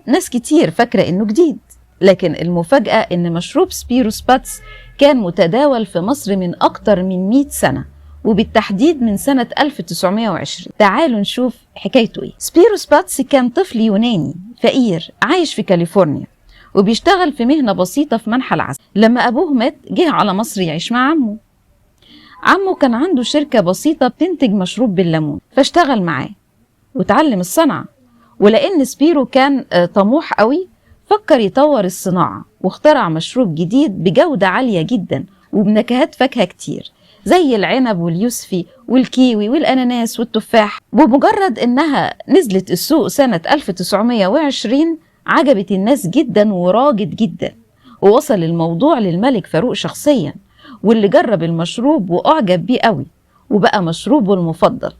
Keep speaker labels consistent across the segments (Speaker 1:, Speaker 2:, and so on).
Speaker 1: ناس كتير فاكرة إنه جديد، لكن المفاجأة إن مشروب سبيرو سباتس كان متداول في مصر من أكتر من 100 سنة، وبالتحديد من سنة 1920. تعالوا نشوف حكايته إيه. سبيرو سباتس كان طفل يوناني فقير عايش في كاليفورنيا، وبيشتغل في مهنة بسيطة في منحى العسل. لما أبوه مات جه على مصر يعيش مع عمه كان عنده شركة بسيطة بتنتج مشروب بالليمون، فاشتغل معاه وتعلم الصنعة. ولأن سبيرو كان طموح قوي، فكر يطور الصناعة واخترع مشروب جديد بجودة عالية جدا وبنكهات فاكهة كتير زي العنب واليوسفي والكيوي والأناناس والتفاح. بمجرد إنها نزلت السوق سنة 1920 عجبت الناس جدا وراجت جدا، ووصل الموضوع للملك فاروق شخصيا، واللي جرب المشروب وأعجب بيه قوي وبقى مشروبه المفضل،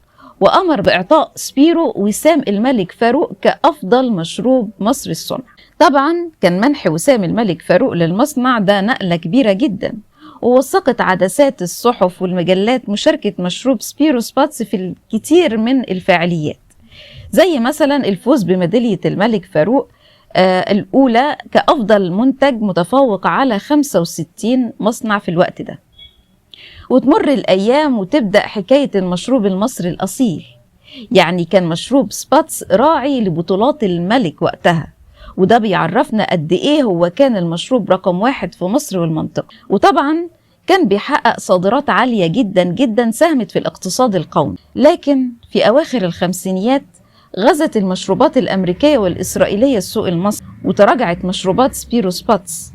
Speaker 1: وأمر بإعطاء سبيرو وسام الملك فاروق كأفضل مشروب مصري الصنع. طبعا كان منح وسام الملك فاروق للمصنع ده نقلة كبيرة جدا، ووثقت عدسات الصحف والمجلات مشاركة مشروب سبيرو سباتس في الكثير من الفعاليات، زي مثلا الفوز بميدالية الملك فاروق الأولى كأفضل منتج متفوق على 65 مصنع في الوقت ده. وتمر الأيام وتبدأ حكاية المشروب المصري الأصيل. يعني كان مشروب سباتس راعي لبطولات الملك وقتها، وده بيعرفنا قد إيه هو كان المشروب رقم 1 في مصر والمنطقة. وطبعا كان بيحقق صادرات عالية جدا جدا ساهمت في الاقتصاد القومي. لكن في أواخر الخمسينيات غزت المشروبات الأمريكية والإسرائيلية السوق المصري، وتراجعت مشروبات سبيرو سباتس،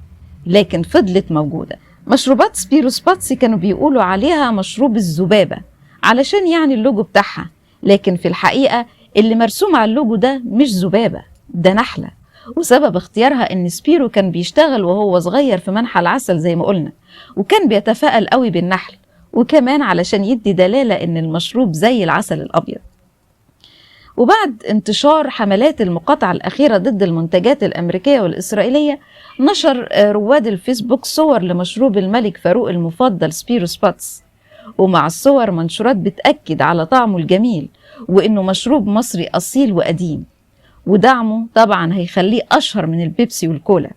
Speaker 1: لكن فضلت موجودة. مشروبات سبيرو سباتس كانوا بيقولوا عليها مشروب الذبابة علشان يعني اللوجو بتاعها، لكن في الحقيقة اللي مرسوم على اللوجو ده مش ذبابة، ده نحلة. وسبب اختيارها ان سبيرو كان بيشتغل وهو صغير في منحى العسل زي ما قلنا، وكان بيتفائل قوي بالنحل، وكمان علشان يدي دلالة ان المشروب زي العسل الابيض. وبعد انتشار حملات المقاطعة الأخيرة ضد المنتجات الأمريكية والإسرائيلية، نشر رواد الفيسبوك صور لمشروب الملك فاروق المفضل سبيرو سباتس، ومع الصور منشورات بتأكد على طعمه الجميل وإنه مشروب مصري أصيل وقديم، ودعمه طبعا هيخليه أشهر من البيبسي والكولا.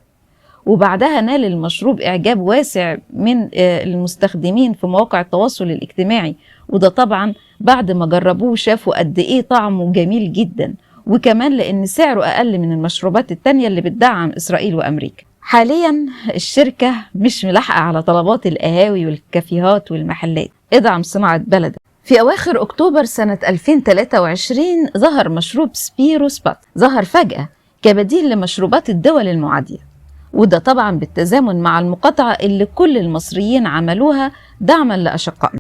Speaker 1: وبعدها نال المشروب إعجاب واسع من المستخدمين في مواقع التواصل الاجتماعي، وده طبعا بعد ما جربوه شافوا قد إيه طعمه جميل جدا، وكمان لأن سعره أقل من المشروبات التانية اللي بتدعم إسرائيل وأمريكا. حاليا الشركة مش ملاحقة على طلبات القهاوي والكافيهات والمحلات، ادعم صناعة بلدك. في أواخر أكتوبر سنة 2023 ظهر مشروب سبيرو سبات، ظهر فجأة كبديل لمشروبات الدول المعادية، وده طبعا بالتزامن مع المقاطعة اللي كل المصريين عملوها دعما لأشقائنا.